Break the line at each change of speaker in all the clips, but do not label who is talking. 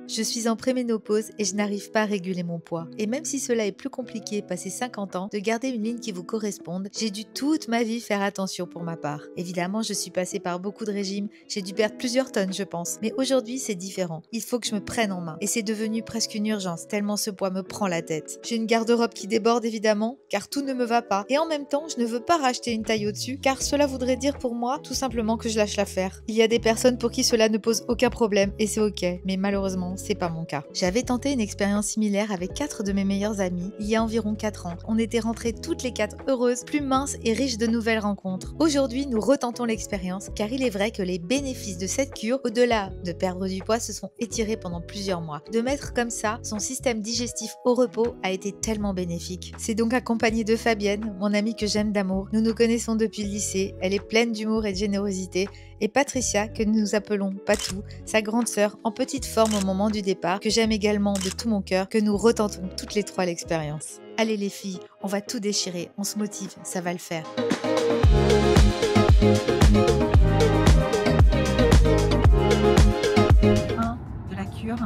Je suis en préménopause et je n'arrive pas à réguler mon poids. Et même si cela est plus compliqué passé 50 ans, de garder une ligne qui vous corresponde, j'ai dû toute ma vie faire attention pour ma part. Évidemment, je suis passée par beaucoup de régimes, j'ai dû perdre plusieurs tonnes je pense. Mais aujourd'hui, c'est différent. Il faut que je me prenne en main. Et c'est devenu presque une urgence, tellement ce poids me prend la tête. J'ai une garde-robe qui déborde évidemment, car tout ne me va pas. Et en même temps, je ne veux pas racheter une taille au-dessus, car cela voudrait dire pour moi tout simplement que je lâche l'affaire. Il y a des personnes pour qui cela ne pose aucun problème et c'est ok, mais malheureusement, c'est pas mon cas. J'avais tenté une expérience similaire avec 4 de mes meilleures amies il y a environ 4 ans. On était rentrées toutes les 4 heureuses, plus minces et riches de nouvelles rencontres. Aujourd'hui, nous retentons l'expérience, car il est vrai que les bénéfices de cette cure, au-delà de perdre du poids, se sont étirés pendant plusieurs mois. De mettre comme ça son système digestif au repos a été tellement bénéfique. C'est donc accompagné de Fabienne, mon amie que j'aime d'amour. Nous nous connaissons depuis le lycée, elle est pleine d'humour et de générosité, et Patricia, que nous appelons Patou, sa grande sœur, en petite forme au moment du départ, que j'aime également de tout mon cœur, que nous retentons toutes les 3 l'expérience. Allez les filles, on va tout déchirer, on se motive, ça va le faire. De la cure,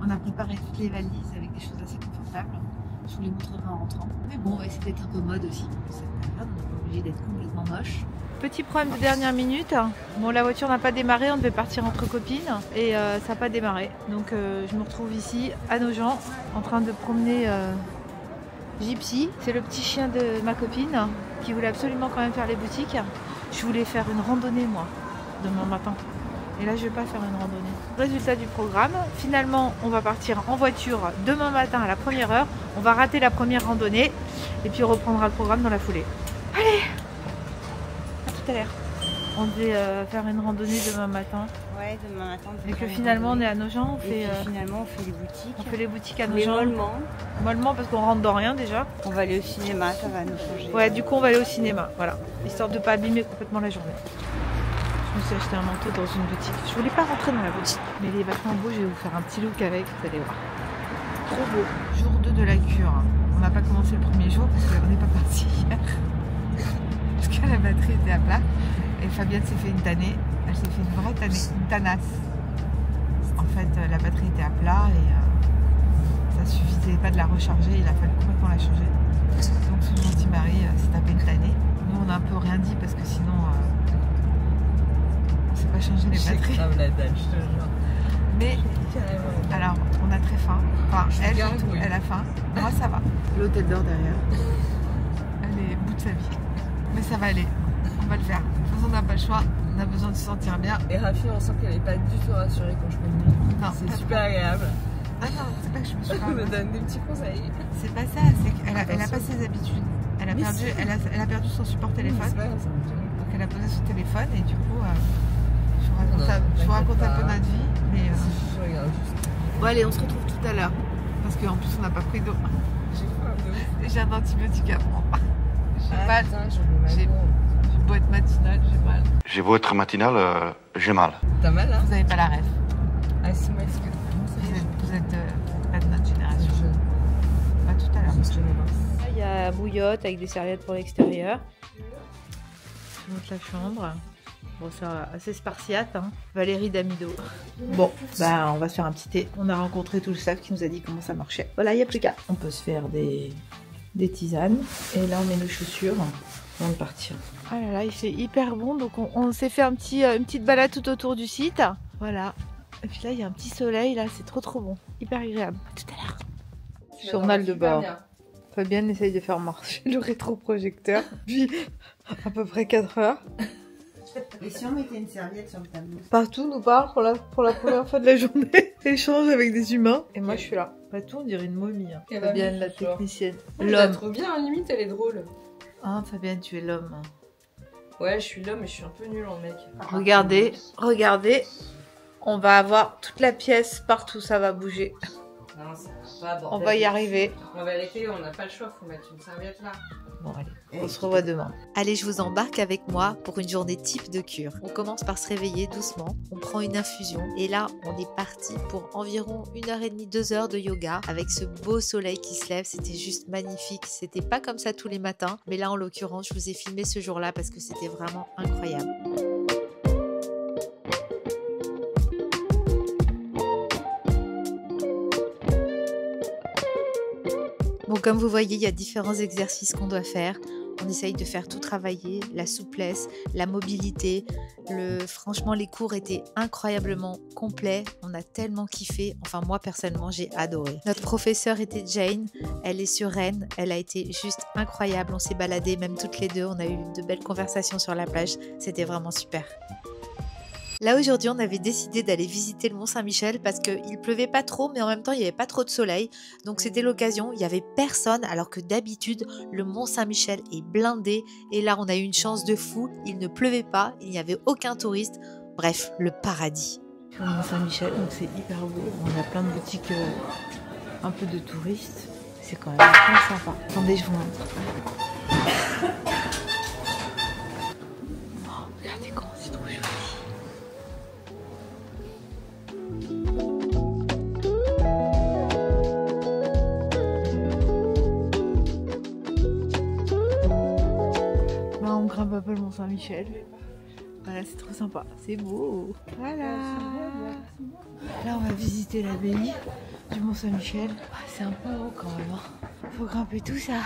on a préparé toutes les valises avec des choses assez confortables. Je vous les montrerai en rentrant. Mais bon, on va essayer d'être un peu mode aussi. Cette période, on n'est pas obligé d'être complètement moche. Petit problème de dernière minute. Bon, la voiture n'a pas démarré, on devait partir entre copines et ça n'a pas démarré. Donc je me retrouve ici à Nogent en train de promener Gypsy. C'est le petit chien de ma copine qui voulait absolument quand même faire les boutiques. Je voulais faire une randonnée moi, demain matin. Et là je vais pas faire une randonnée. Résultat du programme, finalement on va partir en voiture demain matin à la première heure. On va rater la première randonnée et puis on reprendra le programme dans la foulée. Allez, à tout à l'heure. On devait faire une randonnée demain matin.
Ouais, demain matin.
Et que finalement on est à Nogent.
Finalement on fait les boutiques.
On fait les boutiques à
Mais
Nogent.
mollement.
Mollement parce qu'on rentre dans rien déjà.
On va aller au cinéma, ça va nous changer.
Ouais, du coup on va aller au cinéma, voilà. Histoire de pas abîmer complètement la journée. Je me suis acheté un manteau dans une boutique. Je voulais pas rentrer dans la boutique, mais il est vachement beau. Je vais vous faire un petit look avec, vous allez voir. Trop beau. Jour 2 de la cure. On n'a pas commencé le premier jour parce qu'on n'est pas parti hier. Parce que la batterie était à plat. Et Fabienne s'est fait une tannée. Elle s'est fait une vraie tannée, une tanasse. En fait, la batterie était à plat et ça suffisait pas de la recharger. Il a fallu complètement la changer. Donc son gentil mari s'est tapé une tannée. Nous, on a un peu rien dit parce que sinon... pas changer les batteries.
La dalle, je te jure.
Mais alors on a très faim. Enfin elle surtout, elle a faim. Moi ça va. L'hôtel d'or derrière. Elle est au bout de sa vie. Mais ça va aller. On va le faire. De toute façon on n'a pas le choix. On a besoin de se sentir bien.
Et Rafi on sent qu'elle n'est pas du tout rassurée quand je conduis. C'est super agréable.
Ah non, c'est pas que je me suis pas.
Elle me donne des petits conseils.
C'est pas ça, c'est qu'elle a pas ses habitudes. Elle a perdu son support téléphone. Donc elle a posé son téléphone et du coup je vous raconte un peu notre vie, mais bon allez, on se retrouve tout à l'heure parce qu'en plus on n'a pas pris d'eau. J'ai un antibiotique à prendre. J'ai mal. J'ai beau être matinale, j'ai mal.
J'ai beau être matinale, j'ai mal.
T'as mal là?
Vous avez pas la ref.
Ah si, moi est-ce que
vous êtes pas de notre génération. Pas tout à l'heure. Il y a bouillotte avec des serviettes pour l'extérieur. Je monte la chambre. Bon, c'est assez spartiate, hein. Valérie Damido. Bon, bah on va se faire un petit thé. On a rencontré tout le staff qui nous a dit comment ça marchait. Voilà, il n'y a plus qu'à. On peut se faire des tisanes. Et là, on met nos chaussures avant de partir. Ah là là, il fait hyper bon. Donc, on s'est fait une petite balade tout autour du site. Voilà. Et puis là, il y a un petit soleil. Là, c'est trop bon. Hyper agréable. À tout à l'heure. Journal de bord. Fabienne essaye de faire marcher le rétroprojecteur. Puis, à peu près 4 heures.
Et si on mettait une serviette sur le tableau?
Partout nous parle pour la première fois de la journée. Échange avec des humains. Et moi je suis là. Partout on dirait une momie. Hein. Fabienne la technicienne.
L'homme. Trop bien, limite elle est drôle.
Ah Fabienne, tu es l'homme.
Ouais, je suis l'homme et je suis un peu nulle en mec.
Regardez. On va avoir toute la pièce partout, ça va bouger.
Non, pas
on va y arriver.
En vérité, on n'a pas le choix, faut mettre une serviette là.
Bon allez, on se revoit demain. Allez, je vous embarque avec moi pour une journée type de cure. On commence par se réveiller doucement, on prend une infusion et là on est parti pour environ 1h30, 2 heures de yoga avec ce beau soleil qui se lève. C'était juste magnifique, c'était pas comme ça tous les matins, mais là en l'occurrence je vous ai filmé ce jour-là parce que c'était vraiment incroyable. Bon, comme vous voyez, il y a différents exercices qu'on doit faire. On essaye de faire tout travailler, la souplesse, la mobilité. Franchement, les cours étaient incroyablement complets. On a tellement kiffé. Enfin, moi, personnellement, j'ai adoré. Notre professeure était Jane. Elle est sur Rennes. Elle a été juste incroyable. On s'est baladés, même toutes les deux. On a eu de belles conversations sur la plage. C'était vraiment super. Là, aujourd'hui, on avait décidé d'aller visiter le Mont-Saint-Michel parce qu'il pleuvait pas trop, mais en même temps, il n'y avait pas trop de soleil. Donc, c'était l'occasion. Il n'y avait personne, alors que d'habitude, le Mont-Saint-Michel est blindé. Et là, on a eu une chance de fou. Il ne pleuvait pas, il n'y avait aucun touriste. Bref, le paradis.
Sur le Mont-Saint-Michel, donc c'est hyper beau. On a plein de boutiques, un peu de touristes. C'est quand même très sympa. Attendez, je vous montre. Oh, regardez comment c'est trop joli. On grimpe un peu le Mont-Saint-Michel. Voilà, c'est trop sympa, c'est beau. Voilà. Là, on va visiter l'abbaye du Mont-Saint-Michel. C'est un peu haut quand même. Faut grimper tout ça.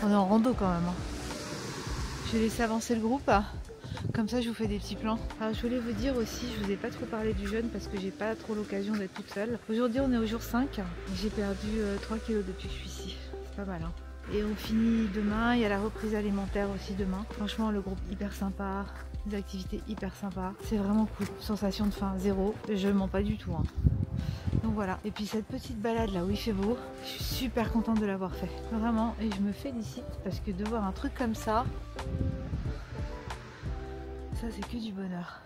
On est en rando quand même. Je vais laisser avancer le groupe. Comme ça, je vous fais des petits plans. Alors, je voulais vous dire aussi, je vous ai pas trop parlé du jeûne parce que j'ai pas trop l'occasion d'être toute seule. Aujourd'hui, on est au jour 5. J'ai perdu 3 kilos depuis que je suis ici. C'est pas mal, hein. Et on finit demain, il y a la reprise alimentaire aussi demain. Franchement, le groupe hyper sympa, des activités hyper sympas. C'est vraiment cool. Sensation de faim zéro. Je mens pas du tout, hein. Donc voilà. Et puis cette petite balade là où il fait beau, je suis super contente de l'avoir fait. Vraiment. Et je me félicite parce que de voir un truc comme ça, c'est que du bonheur.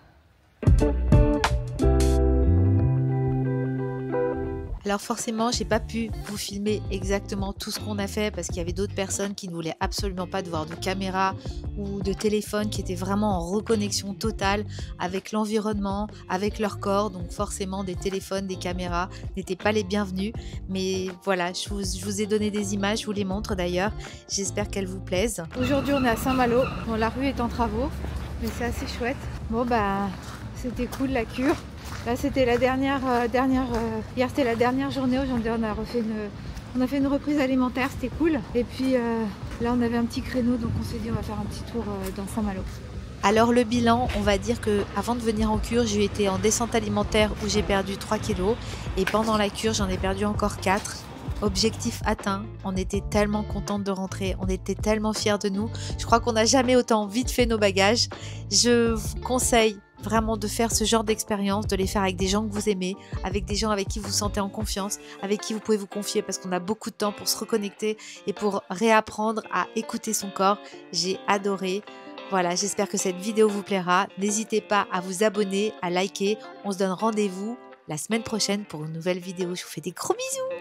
Alors forcément, j'ai pas pu vous filmer exactement tout ce qu'on a fait parce qu'il y avait d'autres personnes qui ne voulaient absolument pas de voir de caméra ou de téléphone, qui étaient vraiment en reconnexion totale avec l'environnement, avec leur corps. Donc forcément, des téléphones, des caméras n'étaient pas les bienvenus. Mais voilà, je vous ai donné des images, je vous les montre d'ailleurs. J'espère qu'elles vous plaisent.
Aujourd'hui, on est à Saint-Malo. Bon, la rue est en travaux, mais c'est assez chouette. Bon bah, c'était cool la cure. Là c'était la dernière, hier c'était la dernière journée. Aujourd'hui on a fait une reprise alimentaire, c'était cool. Et puis là on avait un petit créneau, donc on s'est dit on va faire un petit tour dans Saint-Malo.
Alors le bilan, on va dire que avant de venir en cure, j'ai été en descente alimentaire où j'ai perdu 3 kilos. Et pendant la cure, j'en ai perdu encore 4. Objectif atteint, on était tellement contente de rentrer, on était tellement fiers de nous. Je crois qu'on n'a jamais autant vite fait nos bagages. Je vous conseille vraiment de faire ce genre d'expérience, de les faire avec des gens que vous aimez, avec des gens avec qui vous vous sentez en confiance, avec qui vous pouvez vous confier parce qu'on a beaucoup de temps pour se reconnecter et pour réapprendre à écouter son corps. J'ai adoré. Voilà, j'espère que cette vidéo vous plaira. N'hésitez pas à vous abonner, à liker. On se donne rendez-vous la semaine prochaine pour une nouvelle vidéo. Je vous fais des gros bisous.